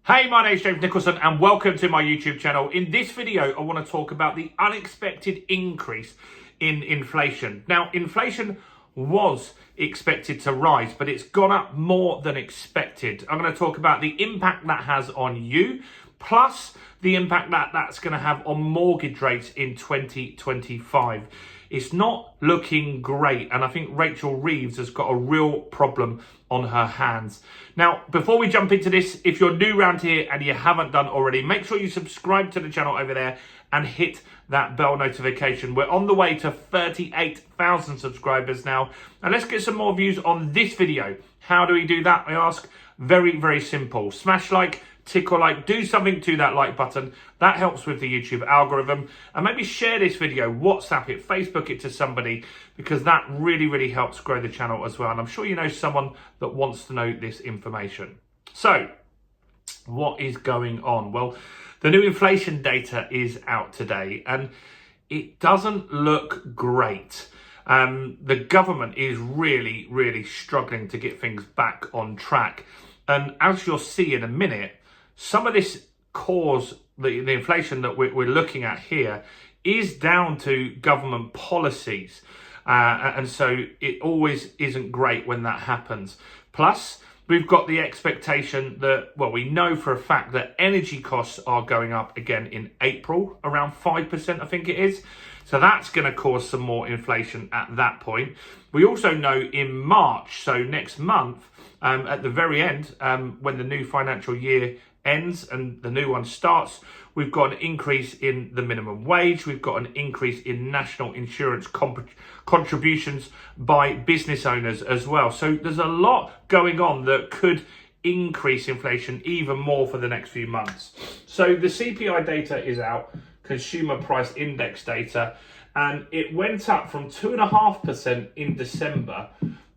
Hey, my name is James Nicholson and welcome to my YouTube channel. In this video, I want to talk about the unexpected increase in inflation. Now, inflation was expected to rise, but it's gone up more than expected. I'm going to talk about the impact that has on you, plus the impact that that's going to have on mortgage rates in 2025. It's not looking great, and I think Rachel Reeves has got a real problem on her hands. Now, before we jump into this, if you're new around here and you haven't done already, make sure you subscribe to the channel over there and hit that bell notification. We're on the way to 38,000 subscribers now, and let's get some more views on this video. How do we do that, I ask? Very, very simple. Smash like, tickle like, do something to that like button. That helps with the YouTube algorithm. And maybe share this video, WhatsApp it, Facebook it to somebody, because that really, really helps grow the channel as well. And I'm sure you know someone that wants to know this information. So, what is going on? Well, the new inflation data is out today and it doesn't look great. The government is really, really struggling to get things back on track. And as you'll see in a minute, some of this cause, the inflation that we're looking at here, is down to government policies. And so it always isn't great when that happens. Plus, we've got the expectation that, well, we know for a fact that energy costs are going up again in April, around 5%, I think it is. So that's going to cause some more inflation at that point. We also know in March, so next month, at the very end, when the new financial year ends and the new one starts, we've got an increase in the minimum wage. We've got an increase in national insurance contributions by business owners as well. So there's a lot going on that could increase inflation even more for the next few months. So the CPI data is out, Consumer Price Index data, and it went up from 2.5% in December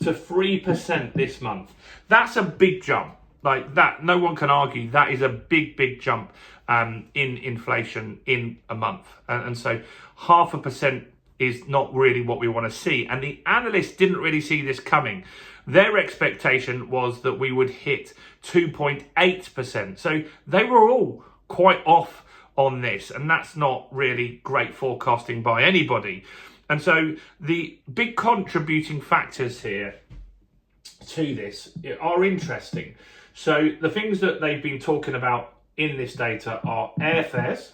to 3% this month. That's a big jump. Like that, no one can argue that is a big, big jump in inflation in a month. And so 0.5% is not really what we want to see. And the analysts didn't really see this coming. Their expectation was that we would hit 2.8%. So they were all quite off on this. And that's not really great forecasting by anybody. And so the big contributing factors here to this are interesting. So the things that they've been talking about in this data are airfares.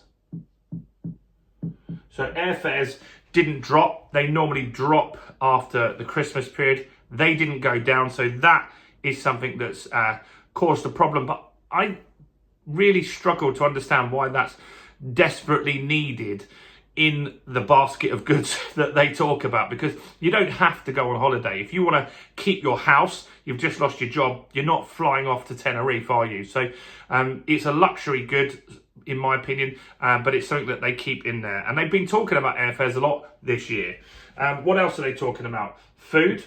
So airfares didn't drop. They normally drop after the Christmas period. They didn't go down. So that is something that's caused a problem. But I really struggle to understand why that's desperately needed in the basket of goods that they talk about, because you don't have to go on holiday. If you want to keep your house, you've just lost your job, you're not flying off to Tenerife, are you? So it's a luxury good, in my opinion, but it's something that they keep in there. And they've been talking about airfares a lot this year. What else are they talking about? Food.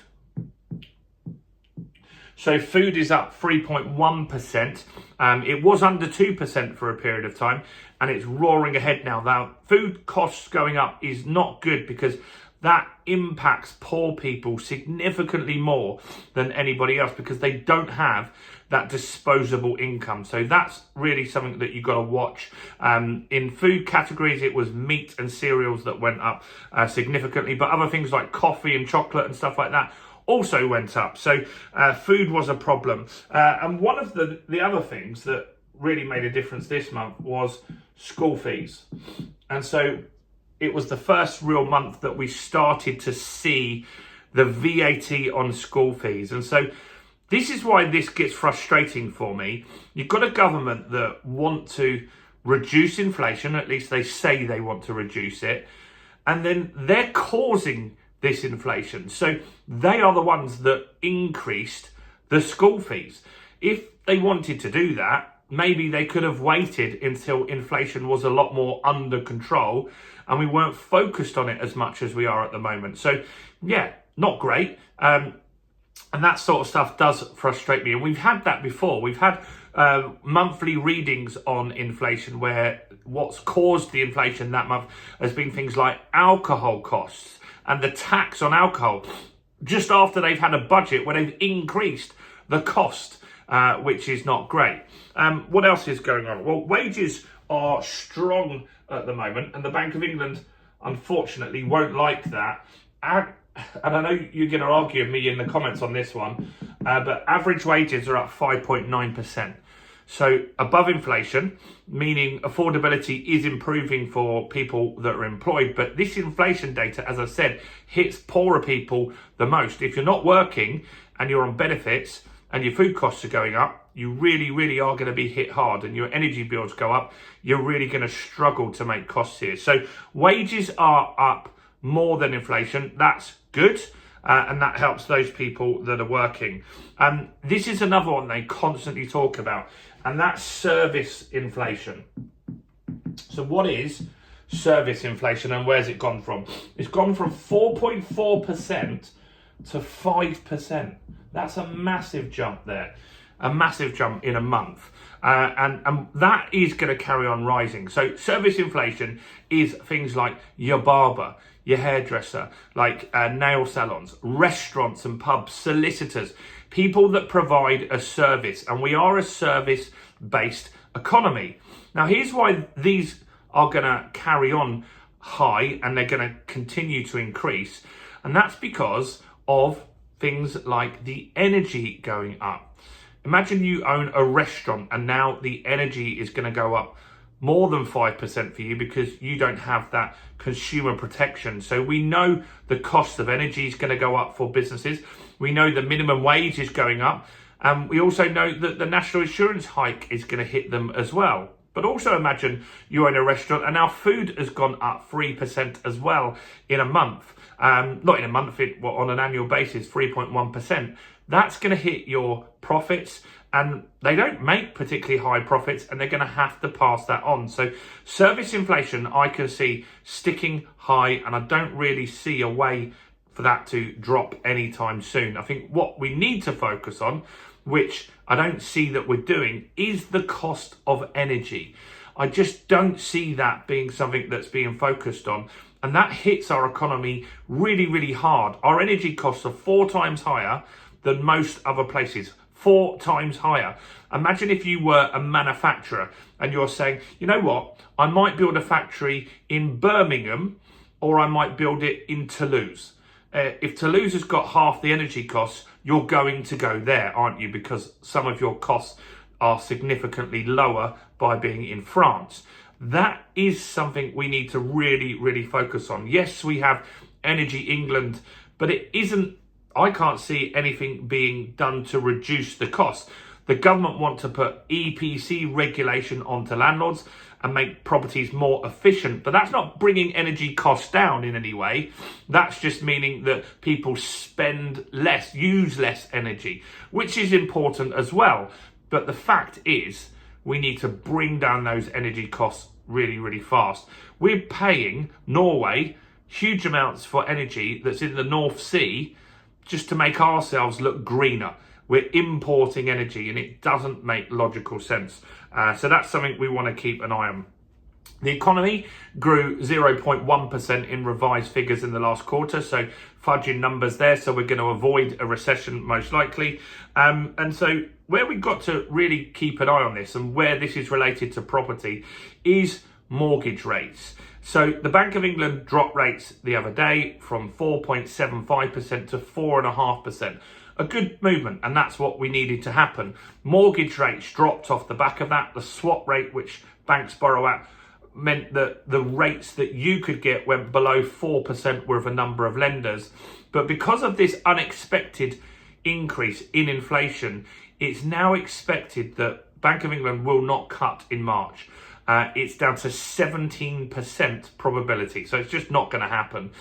So food is up 3.1%. It was under 2% for a period of time, and it's roaring ahead now. Now, food costs going up is not good because that impacts poor people significantly more than anybody else because they don't have that disposable income. So that's really something that you've got to watch. In food categories, it was meat and cereals that went up significantly, but other things like coffee and chocolate and stuff like that also went up. So food was a problem. And one of the other things that really made a difference this month was school fees. And so it was the first real month that we started to see the VAT on school fees. And so this is why this gets frustrating for me. You've got a government that want to reduce inflation, at least they say they want to reduce it, and then they're causing this inflation. So they are the ones that increased the school fees. If they wanted to do that, maybe they could have waited until inflation was a lot more under control and we weren't focused on it as much as we are at the moment. So yeah, not great. And that sort of stuff does frustrate me. And we've had that before. We've had monthly readings on inflation where what's caused the inflation that month has been things like alcohol costs and the tax on alcohol, just after they've had a budget where they've increased the cost which is not great. What else is going on? Well, wages are strong at the moment, and the Bank of England, unfortunately, won't like that. And I know you're going to argue with me in the comments on this one, but average wages are up 5.9%. So above inflation, meaning affordability is improving for people that are employed. But this inflation data, as I said, hits poorer people the most. If you're not working and you're on benefits and your food costs are going up, you really, really are going to be hit hard, and your energy bills go up. You're really going to struggle to make costs here. So wages are up more than inflation. That's good. And that helps those people that are working. This is another one they constantly talk about, and that's service inflation. So what is service inflation, and where's it gone from? It's gone from 4.4% to 5%. That's a massive jump there. A massive jump in a month. And that is going to carry on rising. So service inflation is things like your barber, your hairdresser, like nail salons, restaurants and pubs, solicitors, people that provide a service. And we are a service-based economy. Now, here's why these are going to carry on high and they're going to continue to increase. And that's because of things like the energy going up. Imagine you own a restaurant and now the energy is going to go up more than 5% for you because you don't have that consumer protection. So we know the cost of energy is going to go up for businesses. We know the minimum wage is going up. And we also know that the national insurance hike is going to hit them as well. But also imagine you own a restaurant and now food has gone up 3% as well in a month. Not in a month, on an annual basis, 3.1%. That's going to hit your profits, and they don't make particularly high profits, and they're going to have to pass that on. So service inflation, I can see sticking high, and I don't really see a way for that to drop anytime soon. I think what we need to focus on, which I don't see that we're doing, is the cost of energy. I just don't see that being something that's being focused on. And that hits our economy really, really hard. Our energy costs are 4 times higher than most other places. 4 times higher. Imagine if you were a manufacturer and you're saying, you know what, I might build a factory in Birmingham or I might build it in Toulouse. If Toulouse has got half the energy costs, you're going to go there, aren't you? Because some of your costs are significantly lower by being in France. That is something we need to really, really focus on. Yes, we have Energy England, but it isn't, I can't see anything being done to reduce the cost. The government want to put EPC regulation onto landlords and make properties more efficient, but that's not bringing energy costs down in any way. That's just meaning that people spend less, use less energy, which is important as well. But the fact is, we need to bring down those energy costs really, really fast. We're paying Norway huge amounts for energy that's in the North Sea just to make ourselves look greener. We're importing energy and it doesn't make logical sense. So that's something we want to keep an eye on. The economy grew 0.1% in revised figures in the last quarter, so fudging numbers there, so we're going to avoid a recession most likely. And so where we've got to really keep an eye on this and where this is related to property is mortgage rates. So the Bank of England dropped rates the other day from 4.75% to 4.5%. A good movement, and that's what we needed to happen. Mortgage rates dropped off the back of that. The swap rate, which banks borrow at, meant that the rates that you could get went below 4% with a number of lenders. But because of this unexpected increase in inflation, it's now expected that Bank of England will not cut in March. It's down to 17% probability. So it's just not going to happen.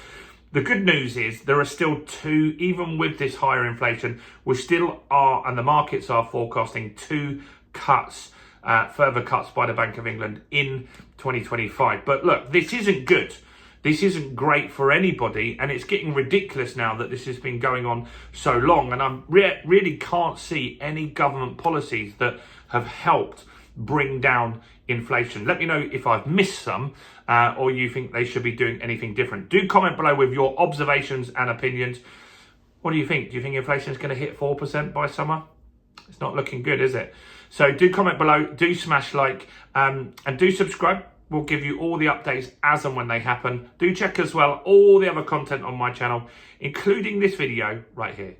The good news is there are still 2, even with this higher inflation, we still are, and the markets are forecasting 2 cuts, further cuts by the Bank of England in 2025. But look, this isn't good. This isn't great for anybody, and it's getting ridiculous now that this has been going on so long. And I really can't see any government policies that have helped bring down inflation. Let me know if I've missed some or you think they should be doing anything different. Do comment below with your observations and opinions. What do you think? Do you think inflation is going to hit 4% by summer? It's not looking good, is it? So do comment below, do smash like, and do subscribe. We'll give you all the updates as and when they happen. Do check as well all the other content on my channel, including this video right here.